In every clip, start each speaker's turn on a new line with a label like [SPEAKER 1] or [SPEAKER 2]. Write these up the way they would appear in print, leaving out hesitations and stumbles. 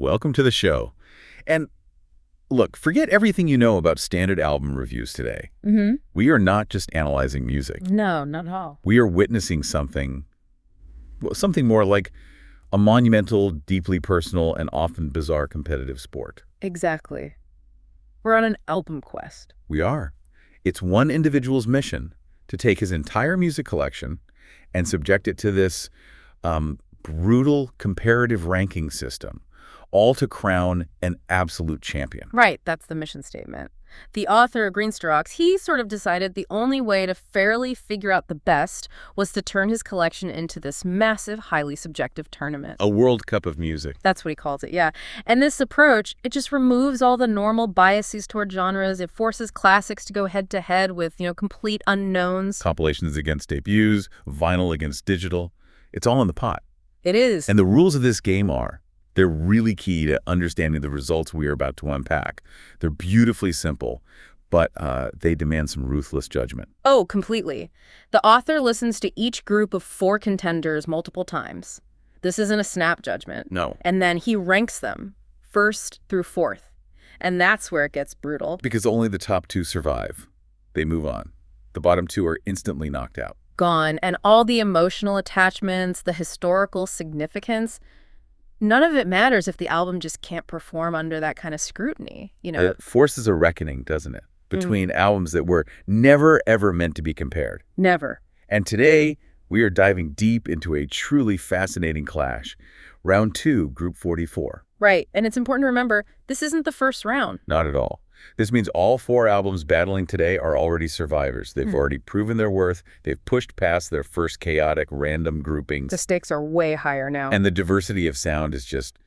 [SPEAKER 1] welcome to the show. And look, forget everything you know about standard album reviews today. We are not just analyzing music.
[SPEAKER 2] No, not at all.
[SPEAKER 1] We are witnessing something more like a monumental, deeply personal, and often bizarre competitive sport.
[SPEAKER 2] Exactly. We're on an album quest.
[SPEAKER 1] We are. It's one individual's mission to take his entire music collection and subject it to this brutal comparative ranking system, all to crown an absolute champion.
[SPEAKER 2] Right, that's the mission statement. The author, Greenstrokes, he sort of decided the only way to fairly figure out the best was to turn his collection into this massive, highly subjective tournament.
[SPEAKER 1] A World Cup of music.
[SPEAKER 2] That's what he calls it, yeah. And this approach, it just removes all the normal biases toward genres. It forces classics to go head-to-head with, complete unknowns.
[SPEAKER 1] Compilations against debuts, vinyl against digital. It's all in the pot.
[SPEAKER 2] It is.
[SPEAKER 1] And the rules of this game they're really key to understanding the results we are about to unpack. They're beautifully simple, but they demand some ruthless judgment.
[SPEAKER 2] Oh, completely. The author listens to each group of 4 contenders multiple times. This isn't a snap judgment.
[SPEAKER 1] No.
[SPEAKER 2] And then he ranks them, 1st through 4th. And that's where it gets brutal.
[SPEAKER 1] Because only the top 2 survive. They move on. The bottom 2 are instantly knocked out.
[SPEAKER 2] Gone. And all the emotional attachments, the historical significance, none of it matters if the album just can't perform under that kind of scrutiny,
[SPEAKER 1] It forces a reckoning, doesn't it? Between albums that were never, ever meant to be compared.
[SPEAKER 2] Never.
[SPEAKER 1] And today, we are diving deep into a truly fascinating clash. Round 2, Group 44.
[SPEAKER 2] Right. And it's important to remember, this isn't the first round.
[SPEAKER 1] Not at all. This means all 4 albums battling today are already survivors. They've already proven their worth. They've pushed past their first chaotic, random groupings.
[SPEAKER 2] The stakes are way higher now.
[SPEAKER 1] And the diversity of sound is just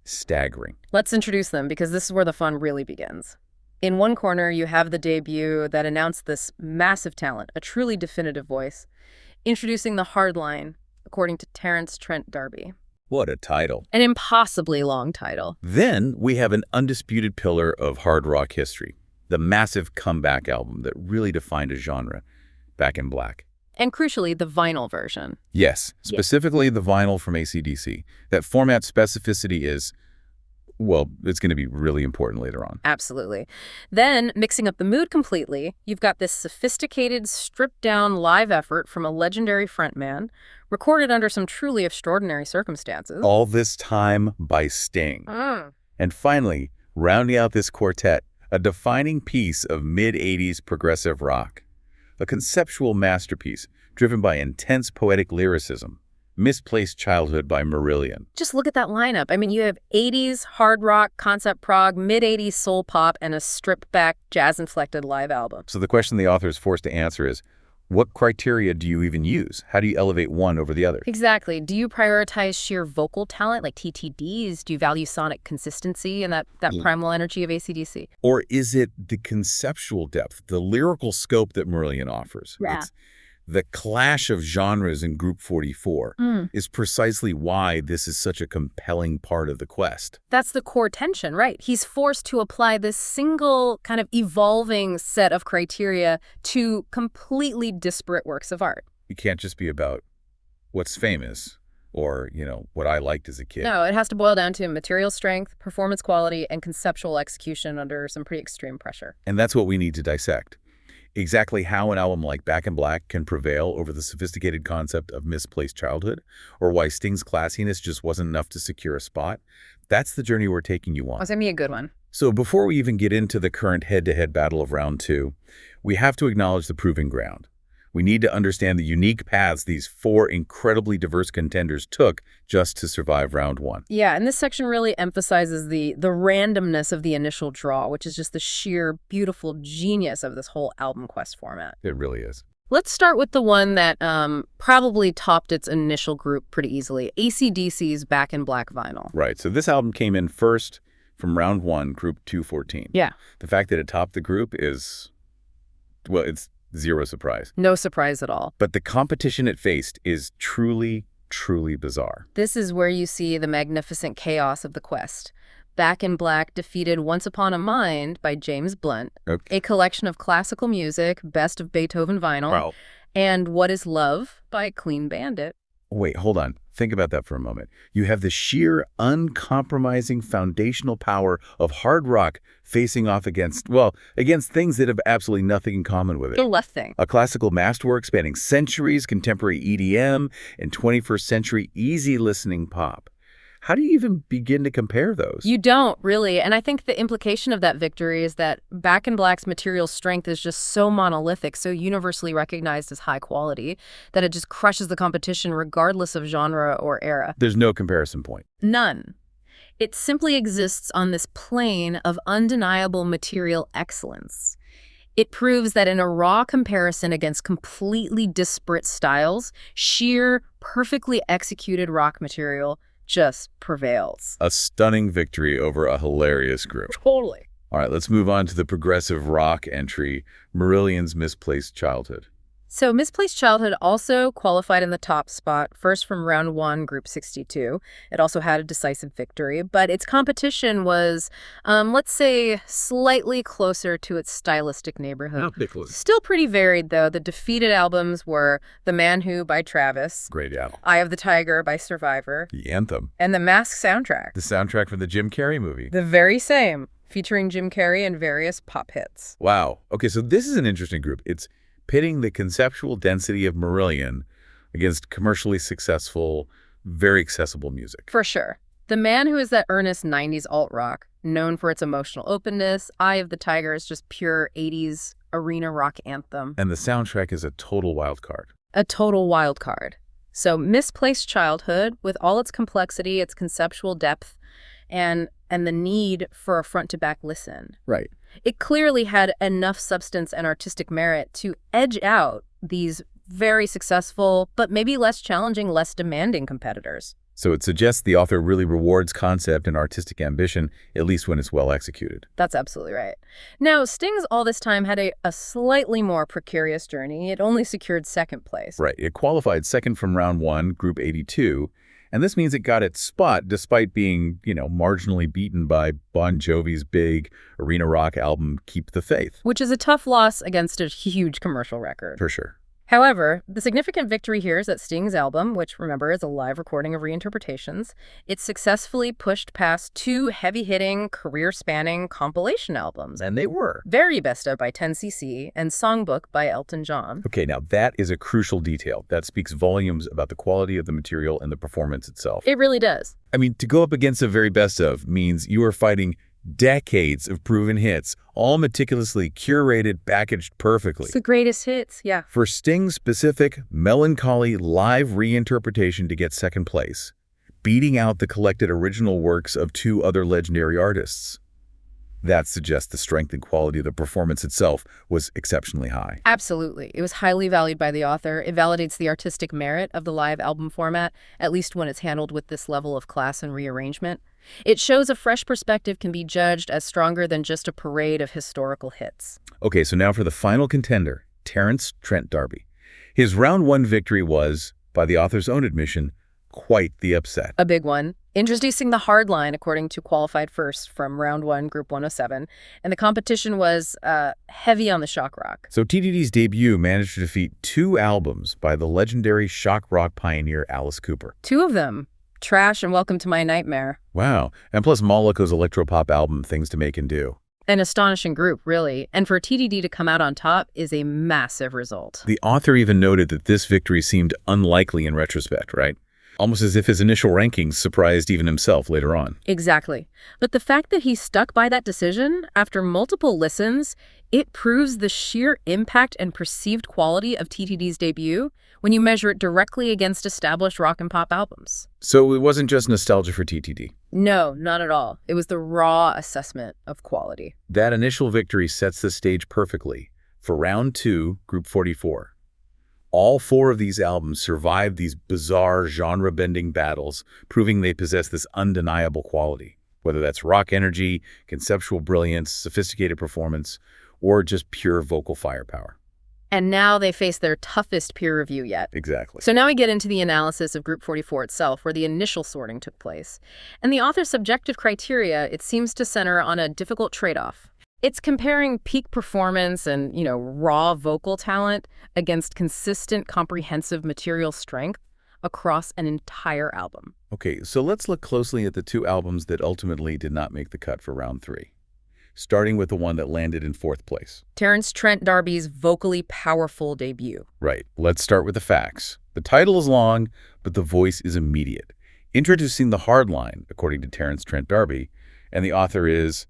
[SPEAKER 1] staggering.
[SPEAKER 2] Let's introduce them, because this is where the fun really begins. In one corner, you have the debut that announced this massive talent, a truly definitive voice, introducing the Hardline, according to Terence, Trent, Darby.
[SPEAKER 1] What a title.
[SPEAKER 2] An impossibly long title.
[SPEAKER 1] Then we have an undisputed pillar of hard rock history, the massive comeback album that really defined a genre, Back in Black.
[SPEAKER 2] And crucially, the vinyl version.
[SPEAKER 1] Yes, specifically the vinyl from AC/DC. That format specificity is, well, it's going to be really important later on.
[SPEAKER 2] Absolutely. Then, mixing up the mood completely, you've got this sophisticated, stripped-down live effort from a legendary frontman, recorded under some truly extraordinary circumstances.
[SPEAKER 1] All this time by Sting. And finally, rounding out this quartet, a defining piece of mid-'80s progressive rock. A conceptual masterpiece driven by intense poetic lyricism. Misplaced Childhood by Marillion.
[SPEAKER 2] Just look at that lineup. I mean, you have 80s hard rock, concept prog, mid-80s soul pop, and a stripped-back, jazz-inflected live album.
[SPEAKER 1] So the question the author is forced to answer is, what criteria do you even use? How do you elevate one over the other?
[SPEAKER 2] Exactly. Do you prioritize sheer vocal talent like TTDs? Do you value sonic consistency and that primal energy of AC/DC?
[SPEAKER 1] Or is it the conceptual depth, the lyrical scope that Marillion offers?
[SPEAKER 2] Yeah.
[SPEAKER 1] The clash of genres in Group 44 is precisely why this is such a compelling part of the quest.
[SPEAKER 2] That's the core tension, right? He's forced to apply this single kind of evolving set of criteria to completely disparate works of art.
[SPEAKER 1] It can't just be about what's famous or, what I liked as a kid.
[SPEAKER 2] No, it has to boil down to material strength, performance quality, and conceptual execution under some pretty extreme pressure.
[SPEAKER 1] And that's what we need to dissect. Exactly how an album like Back in Black can prevail over the sophisticated concept of Misplaced Childhood, or why Sting's classiness just wasn't enough to secure a spot, that's the journey we're taking you on.
[SPEAKER 2] It's going to be a good one.
[SPEAKER 1] So before we even get into the current head-to-head battle of Round 2, we have to acknowledge the proving ground. We need to understand the unique paths these 4 incredibly diverse contenders took just to survive Round 1.
[SPEAKER 2] Yeah, and this section really emphasizes the randomness of the initial draw, which is just the sheer, beautiful genius of this whole album quest format.
[SPEAKER 1] It really is.
[SPEAKER 2] Let's start with the one that probably topped its initial group pretty easily, AC/DC's Back in Black vinyl.
[SPEAKER 1] Right, so this album came in first from Round 1, Group 214.
[SPEAKER 2] Yeah.
[SPEAKER 1] The fact that it topped the group is, well, it's zero surprise.
[SPEAKER 2] No surprise at all.
[SPEAKER 1] But the competition it faced is truly, truly bizarre.
[SPEAKER 2] This is where you see the magnificent chaos of the quest. Back in Black defeated Once Upon a Mind by James Blunt, a collection of classical music, best of Beethoven vinyl, and What is Love by Clean Bandit.
[SPEAKER 1] Wait, hold on. Think about that for a moment. You have the sheer, uncompromising foundational power of hard rock facing off against, well, against things that have absolutely nothing in common with it.
[SPEAKER 2] The left thing.
[SPEAKER 1] A classical masterwork spanning centuries, contemporary EDM, and 21st century easy listening pop. How do you even begin to compare those?
[SPEAKER 2] You don't, really. And I think the implication of that victory is that Back in Black's material strength is just so monolithic, so universally recognized as high quality, that it just crushes the competition regardless of genre or era.
[SPEAKER 1] There's no comparison point.
[SPEAKER 2] None. It simply exists on this plane of undeniable material excellence. It proves that in a raw comparison against completely disparate styles, sheer, perfectly executed rock material just prevails.
[SPEAKER 1] A stunning victory over a hilarious group.
[SPEAKER 2] Totally.
[SPEAKER 1] All right, let's move on to the progressive rock entry, Marillion's Misplaced Childhood.
[SPEAKER 2] So Misplaced Childhood also qualified in the top spot, first from round 1, group 62. It also had a decisive victory, but its competition was, let's say, slightly closer to its stylistic neighborhood. Still pretty varied, though. The defeated albums were The Man Who by Travis,
[SPEAKER 1] Great album.
[SPEAKER 2] Eye of the Tiger by Survivor,
[SPEAKER 1] The anthem.
[SPEAKER 2] and the Mask soundtrack.
[SPEAKER 1] The soundtrack from the Jim Carrey movie.
[SPEAKER 2] The very same, featuring Jim Carrey and various pop hits.
[SPEAKER 1] Wow. Okay, so this is an interesting group. It's pitting the conceptual density of Marillion against commercially successful, very accessible music.
[SPEAKER 2] For sure. The Man Who is that earnest 90s alt-rock, known for its emotional openness. Eye of the Tiger is just pure 80s arena rock anthem.
[SPEAKER 1] And the soundtrack is a total wild card.
[SPEAKER 2] A total wild card. So Misplaced Childhood, with all its complexity, its conceptual depth, and the need for a front-to-back listen.
[SPEAKER 1] Right.
[SPEAKER 2] It clearly had enough substance and artistic merit to edge out these very successful, but maybe less challenging, less demanding competitors.
[SPEAKER 1] So it suggests the author really rewards concept and artistic ambition, at least when it's well executed.
[SPEAKER 2] That's absolutely right. Now, Stings all this time had a slightly more precarious journey. It only secured second place.
[SPEAKER 1] Right. It qualified second from round 1, group 82, and this means it got its spot despite being, marginally beaten by Bon Jovi's big arena rock album, Keep the Faith.
[SPEAKER 2] Which is a tough loss against a huge commercial record.
[SPEAKER 1] For sure.
[SPEAKER 2] However, the significant victory here is that Sting's album, which, remember, is a live recording of reinterpretations, it successfully pushed past 2 heavy-hitting, career-spanning compilation albums.
[SPEAKER 1] And they were.
[SPEAKER 2] Very Best Of by 10cc and Songbook by Elton John.
[SPEAKER 1] Okay, now that is a crucial detail. That speaks volumes about the quality of the material and the performance itself.
[SPEAKER 2] It really does.
[SPEAKER 1] I mean, to go up against the very best of means you are fighting decades of proven hits, all meticulously curated, packaged perfectly.
[SPEAKER 2] It's the greatest hits, yeah.
[SPEAKER 1] For Sting's specific, melancholy live reinterpretation to get second place, beating out the collected original works of 2 other legendary artists. That suggests the strength and quality of the performance itself was exceptionally high.
[SPEAKER 2] Absolutely. It was highly valued by the author. It validates the artistic merit of the live album format, at least when it's handled with this level of class and rearrangement. It shows a fresh perspective can be judged as stronger than just a parade of historical hits.
[SPEAKER 1] Okay, so now for the final contender, Terence, Trent, Darby. His round 1 victory was, by the author's own admission, quite the upset.
[SPEAKER 2] A big one. Introducing the Hardline, according to qualified first from round 1, group 107. And the competition was heavy on the shock rock.
[SPEAKER 1] So TDD's debut managed to defeat 2 albums by the legendary shock rock pioneer Alice Cooper.
[SPEAKER 2] 2 of them. Trash and Welcome to My Nightmare.
[SPEAKER 1] Wow. And plus Moloko electropop album, Things to Make and Do.
[SPEAKER 2] An astonishing group, really. And for TDD to come out on top is a massive result.
[SPEAKER 1] The author even noted that this victory seemed unlikely in retrospect, right? Almost as if his initial rankings surprised even himself later on.
[SPEAKER 2] Exactly. But the fact that he stuck by that decision after multiple listens, it proves the sheer impact and perceived quality of TDD's debut when you measure it directly against established rock and pop albums.
[SPEAKER 1] So it wasn't just nostalgia for TTD.
[SPEAKER 2] No, not at all. It was the raw assessment of quality.
[SPEAKER 1] That initial victory sets the stage perfectly for round 2, group 44. All 4 of these albums survived these bizarre genre-bending battles, proving they possess this undeniable quality, whether that's rock energy, conceptual brilliance, sophisticated performance, or just pure vocal firepower.
[SPEAKER 2] And now they face their toughest peer review yet.
[SPEAKER 1] Exactly.
[SPEAKER 2] So now we get into the analysis of Group 44 itself, where the initial sorting took place. And the author's subjective criteria, it seems to center on a difficult trade-off. It's comparing peak performance and, raw vocal talent against consistent, comprehensive material strength, across an entire album.
[SPEAKER 1] Okay, so let's look closely at the two albums that ultimately did not make the cut for round 3, starting with the one that landed in 4th place.
[SPEAKER 2] Terence Trent D'Arby's vocally powerful debut.
[SPEAKER 1] Right, let's start with the facts. The title is long, but the voice is immediate. Introducing the Hardline, according to Terence Trent D'Arby, and the author is...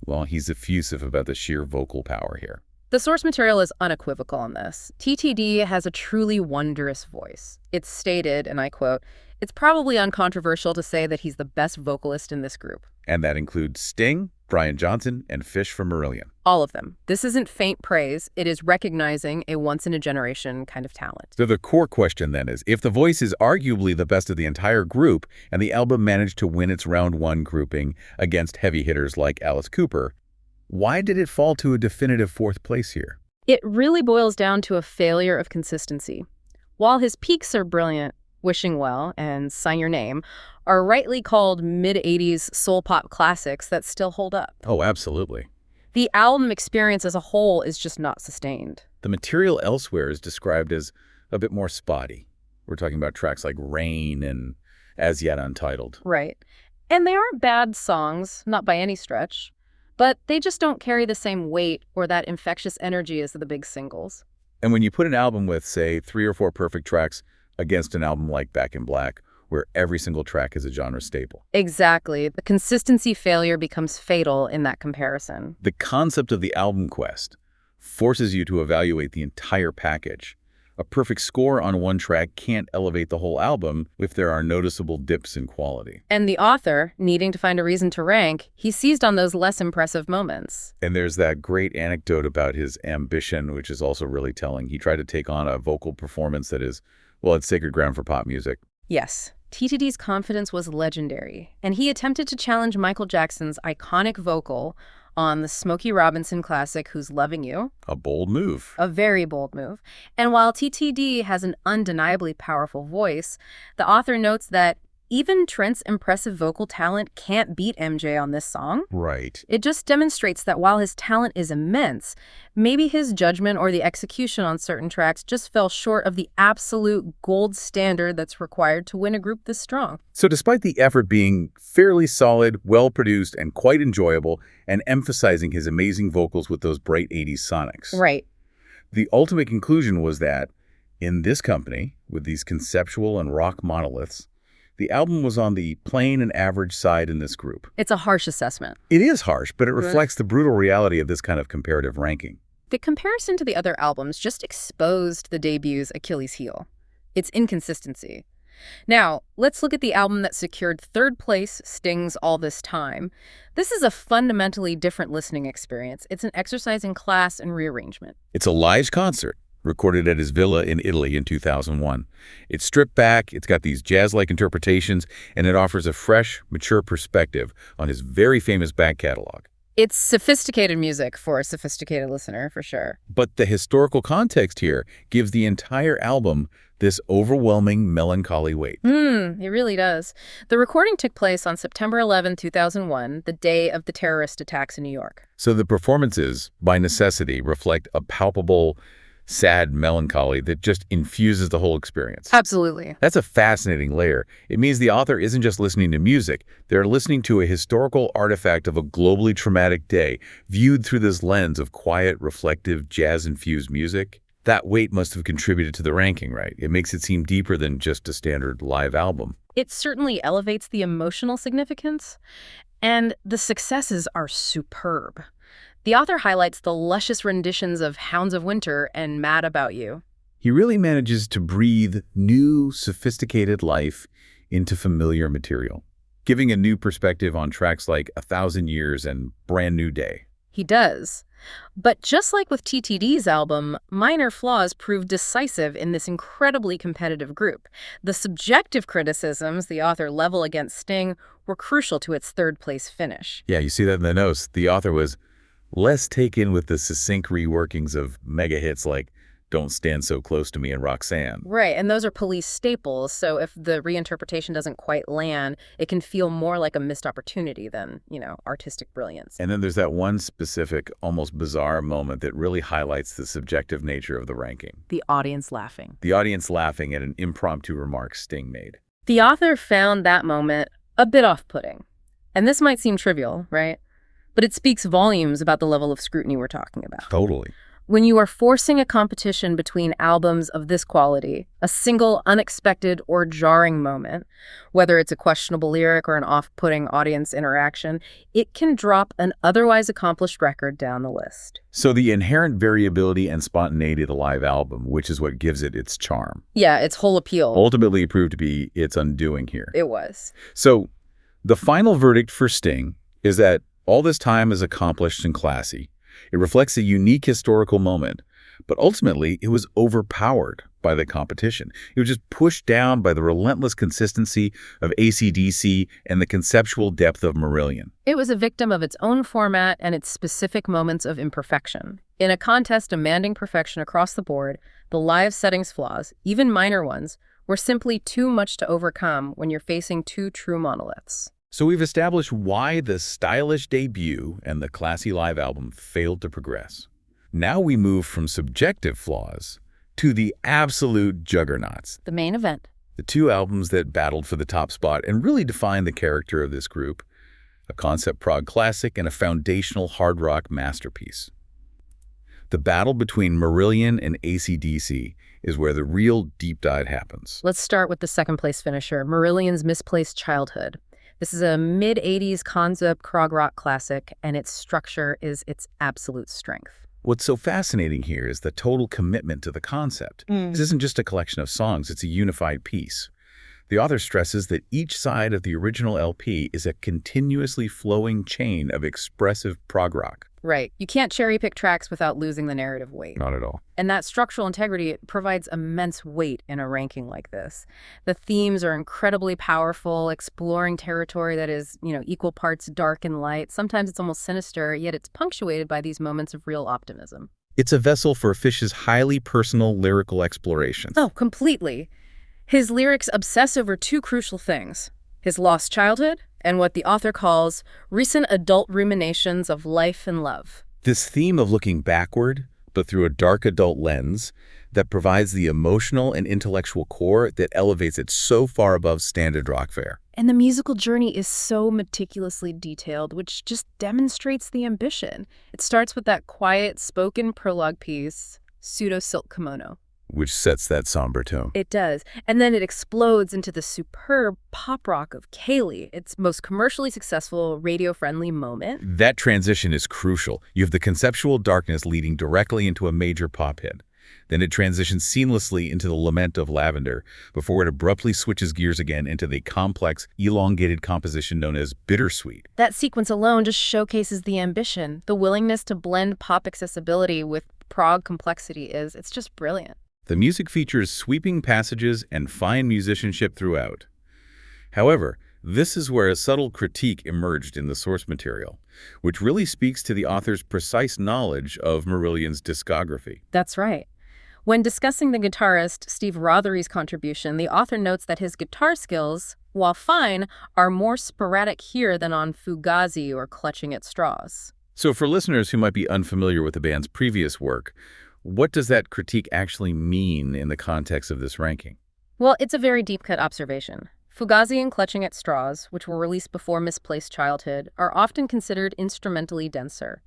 [SPEAKER 1] Well, he's effusive about the sheer vocal power here.
[SPEAKER 2] The source material is unequivocal on this. TTD has a truly wondrous voice. It's stated, and I quote, "It's probably uncontroversial to say that he's the best vocalist in this group."
[SPEAKER 1] And that includes Sting, Brian Johnson, and Fish from Marillion.
[SPEAKER 2] All of them. This isn't faint praise. It is recognizing a once-in-a-generation kind of talent.
[SPEAKER 1] So the core question then is, if the voice is arguably the best of the entire group and the album managed to win its round 1 grouping against heavy hitters like Alice Cooper, why did it fall to a definitive 4th place here?
[SPEAKER 2] It really boils down to a failure of consistency. While his peaks are brilliant, Wishing Well and Sign Your Name are rightly called mid-'80s soul pop classics that still hold up.
[SPEAKER 1] Oh, absolutely.
[SPEAKER 2] The album experience as a whole is just not sustained.
[SPEAKER 1] The material elsewhere is described as a bit more spotty. We're talking about tracks like Rain and As Yet Untitled.
[SPEAKER 2] Right. And they aren't bad songs, not by any stretch, but they just don't carry the same weight or that infectious energy as the big singles.
[SPEAKER 1] And when you put an album with, say, 3 or 4 perfect tracks against an album like Back in Black, where every single track is a genre staple.
[SPEAKER 2] Exactly. The consistency failure becomes fatal in that comparison.
[SPEAKER 1] The concept of the album quest forces you to evaluate the entire package. A perfect score on one track can't elevate the whole album if there are noticeable dips in quality.
[SPEAKER 2] And the author, needing to find a reason to rank, he seized on those less impressive moments.
[SPEAKER 1] And there's that great anecdote about his ambition, which is also really telling. He tried to take on a vocal performance that is, well, it's sacred ground for pop music.
[SPEAKER 2] Yes, TTD's confidence was legendary, and he attempted to challenge Michael Jackson's iconic vocal on the Smokey Robinson classic Who's Loving You.
[SPEAKER 1] A bold move.
[SPEAKER 2] A very bold move. And while TTD has an undeniably powerful voice, the author notes that even Trent's impressive vocal talent can't beat MJ on this song.
[SPEAKER 1] Right.
[SPEAKER 2] It just demonstrates that while his talent is immense, maybe his judgment or the execution on certain tracks just fell short of the absolute gold standard that's required to win a group this strong.
[SPEAKER 1] So despite the effort being fairly solid, well-produced, and quite enjoyable, and emphasizing his amazing vocals with those bright 80s sonics.
[SPEAKER 2] Right.
[SPEAKER 1] The ultimate conclusion was that, in this company, with these conceptual and rock monoliths, the album was on the plain and average side in this group.
[SPEAKER 2] It's a harsh assessment.
[SPEAKER 1] It is harsh, but it reflects the brutal reality of this kind of comparative ranking.
[SPEAKER 2] The comparison to the other albums just exposed the debut's Achilles heel, its inconsistency. Now, let's look at the album that secured 3rd place, Sting's All This Time. This is a fundamentally different listening experience. It's an exercise in class and rearrangement.
[SPEAKER 1] It's a live concert, recorded at his villa in Italy in 2001. It's stripped back, it's got these jazz-like interpretations, and it offers a fresh, mature perspective on his very famous back catalog.
[SPEAKER 2] It's sophisticated music for a sophisticated listener, for sure.
[SPEAKER 1] But the historical context here gives the entire album this overwhelming melancholy weight.
[SPEAKER 2] It really does. The recording took place on September 11, 2001, the day of the terrorist attacks in New York.
[SPEAKER 1] So the performances, by necessity, reflect a palpable, sad melancholy that just infuses the whole experience.
[SPEAKER 2] Absolutely.
[SPEAKER 1] That's a fascinating layer. It means the author isn't just listening to music. They're listening to a historical artifact of a globally traumatic day, viewed through this lens of quiet, reflective, jazz-infused music. That weight must have contributed to the ranking, right? It makes it seem deeper than just a standard live album.
[SPEAKER 2] It certainly elevates the emotional significance, and the successes are superb. The author highlights the luscious renditions of Hounds of Winter and Mad About You.
[SPEAKER 1] He really manages to breathe new, sophisticated life into familiar material, giving a new perspective on tracks like 1,000 Years and Brand New Day.
[SPEAKER 2] He does. But just like with TTD's album, minor flaws proved decisive in this incredibly competitive group. The subjective criticisms the author leveled against Sting were crucial to its 3rd place finish.
[SPEAKER 1] Yeah, you see that in the notes. The author was less taken with the succinct reworkings of mega hits like Don't Stand So Close to Me and Roxanne.
[SPEAKER 2] Right, and those are Police staples, so if the reinterpretation doesn't quite land, it can feel more like a missed opportunity than, artistic brilliance.
[SPEAKER 1] And then there's that one specific, almost bizarre moment that really highlights the subjective nature of the ranking.
[SPEAKER 2] The audience laughing.
[SPEAKER 1] The audience laughing at an impromptu remark Sting made.
[SPEAKER 2] The author found that moment a bit off-putting. And this might seem trivial, right? But it speaks volumes about the level of scrutiny we're talking about.
[SPEAKER 1] Totally.
[SPEAKER 2] When you are forcing a competition between albums of this quality, a single unexpected or jarring moment, whether it's a questionable lyric or an off-putting audience interaction, it can drop an otherwise accomplished record down the list.
[SPEAKER 1] So the inherent variability and spontaneity of the live album, which is what gives it its charm.
[SPEAKER 2] Yeah, its whole appeal.
[SPEAKER 1] Ultimately proved to be its undoing here.
[SPEAKER 2] It was.
[SPEAKER 1] So the final verdict for Sting is that all this time is accomplished and classy. It reflects a unique historical moment, but ultimately it was overpowered by the competition. It was just pushed down by the relentless consistency of AC/DC and the conceptual depth of Marillion.
[SPEAKER 2] It was a victim of its own format and its specific moments of imperfection. In a contest demanding perfection across the board, the live setting's flaws, even minor ones, were simply too much to overcome when you're facing two true monoliths.
[SPEAKER 1] So we've established why the stylish debut and the classy live album failed to progress. Now we move from subjective flaws to the absolute juggernauts.
[SPEAKER 2] The main event.
[SPEAKER 1] The two albums that battled for the top spot and really defined the character of this group. A concept prog classic and a foundational hard rock masterpiece. The battle between Marillion and AC/DC is where the real deep dive happens.
[SPEAKER 2] Let's start with the second-place finisher, Marillion's Misplaced Childhood. This is a mid-'80s concept prog rock classic, and its structure is its absolute strength.
[SPEAKER 1] What's so fascinating here is the total commitment to the concept. This isn't just a collection of songs, it's a unified piece. The author stresses that each side of the original LP is a continuously flowing chain of expressive prog rock.
[SPEAKER 2] Right. You can't cherry-pick tracks without losing the narrative weight.
[SPEAKER 1] Not at all.
[SPEAKER 2] And that structural integrity provides immense weight in a ranking like this. The themes are incredibly powerful, exploring territory that is, equal parts dark and light. Sometimes it's almost sinister, yet it's punctuated by these moments of real optimism.
[SPEAKER 1] It's a vessel for Fish's highly personal lyrical explorations.
[SPEAKER 2] Oh, completely. His lyrics obsess over two crucial things: his lost childhood and what the author calls recent adult ruminations of life and love.
[SPEAKER 1] This theme of looking backward, but through a dark adult lens, that provides the emotional and intellectual core that elevates it so far above standard rock fare.
[SPEAKER 2] And the musical journey is so meticulously detailed, which just demonstrates the ambition. It starts with that quiet spoken prologue piece, Pseudo-Silk Kimono.
[SPEAKER 1] Which sets that somber tone.
[SPEAKER 2] It does. And then it explodes into the superb pop rock of Kaylee, its most commercially successful, radio-friendly moment.
[SPEAKER 1] That transition is crucial. You have the conceptual darkness leading directly into a major pop hit. Then it transitions seamlessly into the lament of Lavender, before it abruptly switches gears again into the complex, elongated composition known as Bittersweet.
[SPEAKER 2] That sequence alone just showcases the ambition, the willingness to blend pop accessibility with prog complexity it's just brilliant.
[SPEAKER 1] The music features sweeping passages and fine musicianship throughout. However, this is where a subtle critique emerged in the source material, which really speaks to the author's precise knowledge of Marillion's discography.
[SPEAKER 2] That's right. When discussing the guitarist Steve Rothery's contribution, the author notes that his guitar skills, while fine, are more sporadic here than on Fugazi or Clutching at Straws.
[SPEAKER 1] So for listeners who might be unfamiliar with the band's previous work, what does that critique actually mean in the context of this ranking?
[SPEAKER 2] Well, it's a very deep-cut observation. Fugazi and Clutching at Straws, which were released before Misplaced Childhood, are often considered instrumentally denser.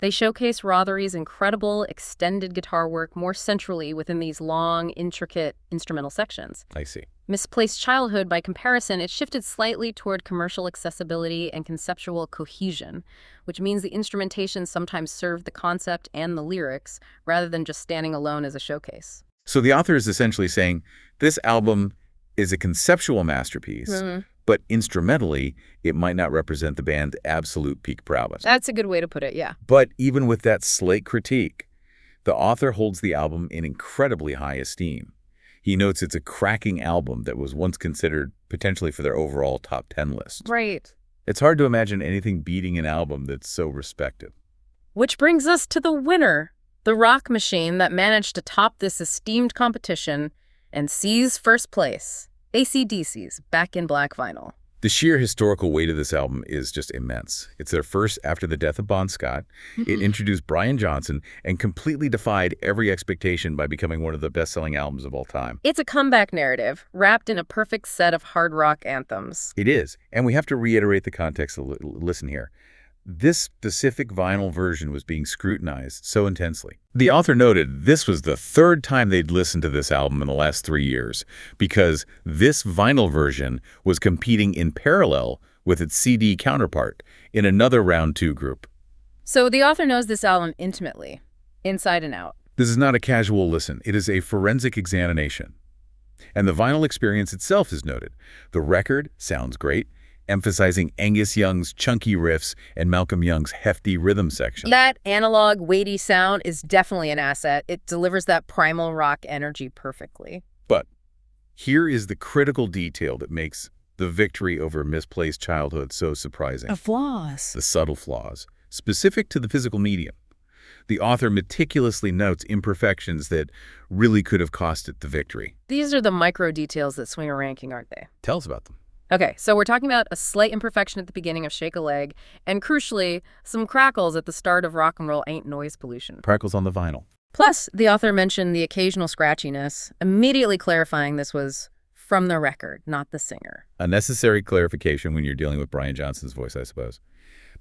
[SPEAKER 2] They showcase Rothery's incredible, extended guitar work more centrally within these long, intricate instrumental sections.
[SPEAKER 1] I see.
[SPEAKER 2] Misplaced Childhood, by comparison, it shifted slightly toward commercial accessibility and conceptual cohesion, which means the instrumentation sometimes served the concept and the lyrics, rather than just standing alone as a showcase.
[SPEAKER 1] So the author is essentially saying this album is a conceptual masterpiece, but instrumentally, it might not represent the band's absolute peak prowess.
[SPEAKER 2] That's a good way to put it, yeah.
[SPEAKER 1] But even with that slight critique, the author holds the album in incredibly high esteem. He notes it's a cracking album that was once considered potentially for their overall top 10 list.
[SPEAKER 2] Right.
[SPEAKER 1] It's hard to imagine anything beating an album that's so respected.
[SPEAKER 2] Which brings us to the winner, The rock machine that managed to top this esteemed competition and seize first place, AC/DC's Back in Black vinyl.
[SPEAKER 1] The sheer historical weight of this album is just immense. It's their first after the death of Bon Scott. It introduced Brian Johnson and completely defied every expectation by becoming one of the best-selling albums of all time.
[SPEAKER 2] It's a comeback narrative, wrapped in a perfect set of hard rock anthems.
[SPEAKER 1] It is, and we have to reiterate the context. Listen here. This specific vinyl version was being scrutinized so intensely. The author noted this was the third time they'd listened to this album in the last 3 years, because this vinyl version was competing in parallel with its CD counterpart in another Round 2 group.
[SPEAKER 2] So the author knows this album intimately, inside and out.
[SPEAKER 1] This is not a casual listen. It is a forensic examination. And the vinyl experience itself is noted. The record sounds great, emphasizing Angus Young's chunky riffs and Malcolm Young's hefty rhythm section.
[SPEAKER 2] That analog, weighty sound is definitely an asset. It delivers that primal rock energy perfectly.
[SPEAKER 1] But here is the critical detail that makes the victory over Misplaced Childhood so surprising.
[SPEAKER 2] The flaws.
[SPEAKER 1] The subtle flaws, specific to the physical medium. The author meticulously notes imperfections that really could have cost it the victory.
[SPEAKER 2] These are the micro details that swing a ranking, aren't they?
[SPEAKER 1] Tell us about them.
[SPEAKER 2] Okay, so we're talking about a slight imperfection at the beginning of Shake a Leg, and crucially, some crackles at the start of Rock and Roll Ain't Noise Pollution.
[SPEAKER 1] Crackles on the vinyl.
[SPEAKER 2] Plus, the author mentioned the occasional scratchiness, immediately clarifying this was from the record, not the singer.
[SPEAKER 1] A necessary clarification when you're dealing with Brian Johnson's voice, I suppose.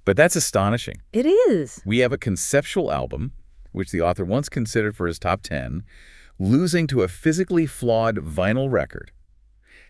[SPEAKER 1] But that's astonishing.
[SPEAKER 2] It is.
[SPEAKER 1] We have a conceptual album, which the author once considered for his top 10, losing to a physically flawed vinyl record.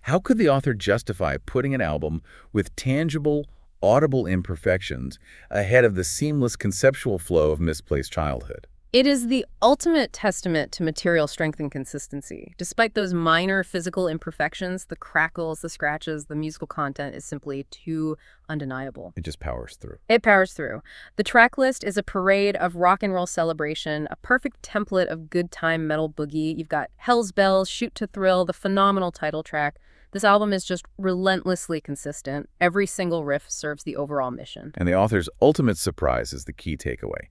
[SPEAKER 1] How could the author justify putting an album with tangible, audible imperfections ahead of the seamless conceptual flow of Misplaced Childhood?
[SPEAKER 2] It is the ultimate testament to material strength and consistency. Despite those minor physical imperfections, the crackles, the scratches, the musical content is simply too undeniable.
[SPEAKER 1] It just powers through.
[SPEAKER 2] It powers through. The track list is a parade of rock and roll celebration, a perfect template of good time metal boogie. You've got Hell's Bells, Shoot to Thrill, the phenomenal title track. This album is just relentlessly consistent. Every single riff serves the overall mission.
[SPEAKER 1] And the author's ultimate surprise is the key takeaway.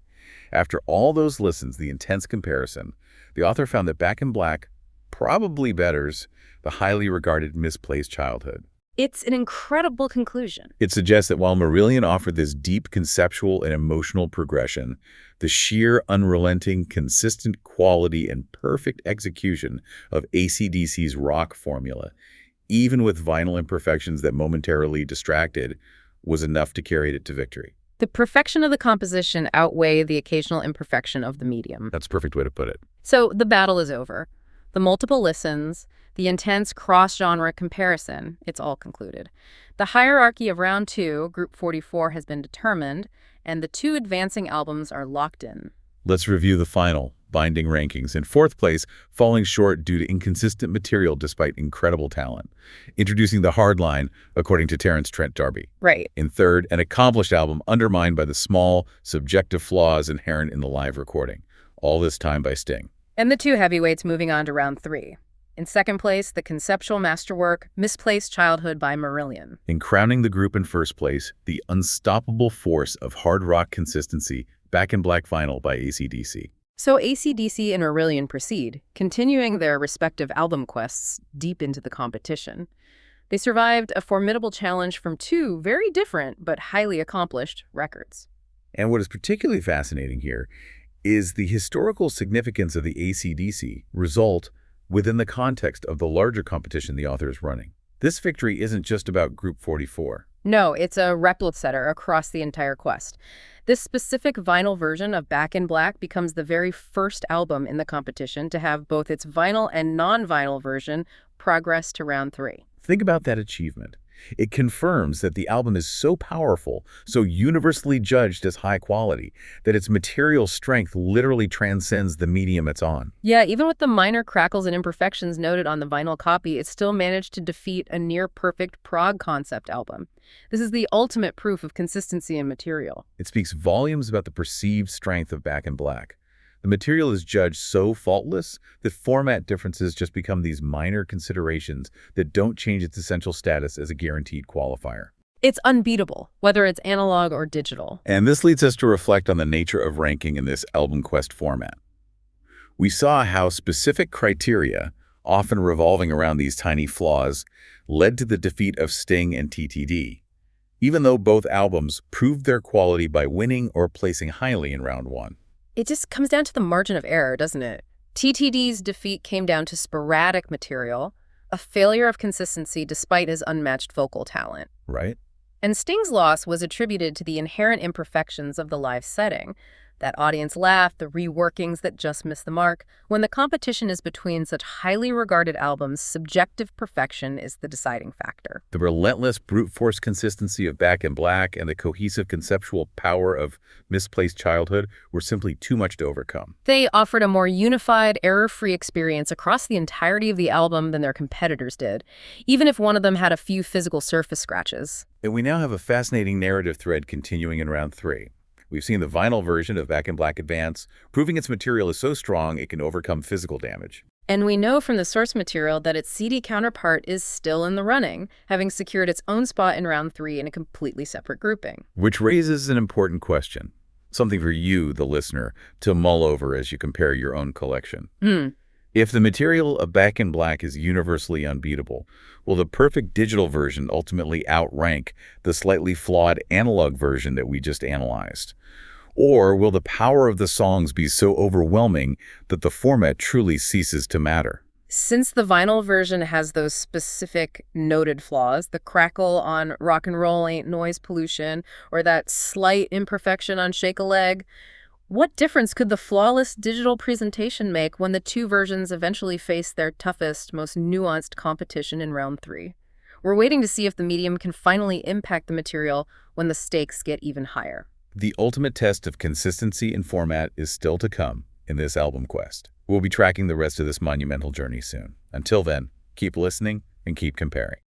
[SPEAKER 1] After all those listens, the intense comparison, the author found that Back in Black probably betters the highly regarded Misplaced Childhood.
[SPEAKER 2] It's an incredible conclusion.
[SPEAKER 1] It suggests that while Marillion offered this deep conceptual and emotional progression, the sheer, unrelenting, consistent quality and perfect execution of AC/DC's rock formula, even with vinyl imperfections that momentarily distracted, was enough to carry it to victory.
[SPEAKER 2] The perfection of the composition outweigh the occasional imperfection of the medium.
[SPEAKER 1] That's a perfect way to put it.
[SPEAKER 2] So the battle is over. The multiple listens, the intense cross-genre comparison, it's all concluded. The hierarchy of Round 2, Group 44, has been determined, and the two advancing albums are locked in.
[SPEAKER 1] Let's review the final binding rankings. In fourth place, falling short due to inconsistent material despite incredible talent. Introducing the Hardline, according to Terence, Trent, Darby.
[SPEAKER 2] Right.
[SPEAKER 1] In third, an accomplished album undermined by the small, subjective flaws inherent in the live recording. All this time by Sting.
[SPEAKER 2] And the two heavyweights moving on to Round 3. In second place, the conceptual masterwork, Misplaced Childhood by Marillion.
[SPEAKER 1] In crowning the group in first place, the unstoppable force of hard rock consistency, Back in Black vinyl by AC/DC.
[SPEAKER 2] So AC/DC and Marillion proceed, continuing their respective album quests deep into the competition. They survived a formidable challenge from two very different but highly accomplished records.
[SPEAKER 1] And what is particularly fascinating here is the historical significance of the AC/DC result within the context of the larger competition the author is running. This victory isn't just about Group 44.
[SPEAKER 2] No, it's a replica across the entire quest. This specific vinyl version of Back in Black becomes the very first album in the competition to have both its vinyl and non-vinyl version progress to Round 3.
[SPEAKER 1] Think about that achievement. It confirms that the album is so powerful, so universally judged as high quality, that its material strength literally transcends the medium it's on.
[SPEAKER 2] Yeah, even with the minor crackles and imperfections noted on the vinyl copy, it still managed to defeat a near-perfect prog concept album. This is the ultimate proof of consistency in material.
[SPEAKER 1] It speaks volumes about the perceived strength of Back in Black. The material is judged so faultless that format differences just become these minor considerations that don't change its essential status as a guaranteed qualifier.
[SPEAKER 2] It's unbeatable, whether it's analog or digital.
[SPEAKER 1] And this leads us to reflect on the nature of ranking in this album quest format. We saw how specific criteria, often revolving around these tiny flaws, led to the defeat of Sting and TTD, even though both albums proved their quality by winning or placing highly in round one.
[SPEAKER 2] It just comes down to the margin of error, doesn't it? TTD's defeat came down to sporadic material, a failure of consistency despite his unmatched vocal talent.
[SPEAKER 1] Right?
[SPEAKER 2] And Sting's loss was attributed to the inherent imperfections of the live setting. That audience laugh, the reworkings that just miss the mark. When the competition is between such highly regarded albums, subjective perfection is the deciding factor.
[SPEAKER 1] The relentless brute force consistency of Back in Black and the cohesive conceptual power of Misplaced Childhood were simply too much to overcome.
[SPEAKER 2] They offered a more unified, error-free experience across the entirety of the album than their competitors did, even if one of them had a few physical surface scratches.
[SPEAKER 1] And we now have a fascinating narrative thread continuing in round three. We've seen the vinyl version of Back in Black advance, proving its material is so strong it can overcome physical damage.
[SPEAKER 2] And we know from the source material that its CD counterpart is still in the running, having secured its own spot in round three in a completely separate grouping.
[SPEAKER 1] Which raises an important question, something for you, the listener, to mull over as you compare your own collection. If the material of Back in Black is universally unbeatable, will the perfect digital version ultimately outrank the slightly flawed analog version that we just analyzed? Or will the power of the songs be so overwhelming that the format truly ceases to matter?
[SPEAKER 2] Since the vinyl version has those specific noted flaws, the crackle on Rock and Roll Ain't Noise Pollution, or that slight imperfection on Shake a Leg, what difference could the flawless digital presentation make when the two versions eventually face their toughest, most nuanced competition in round three? We're waiting to see if the medium can finally impact the material when the stakes get even higher.
[SPEAKER 1] The ultimate test of consistency and format is still to come in this album quest. We'll be tracking the rest of this monumental journey soon. Until then, keep listening and keep comparing.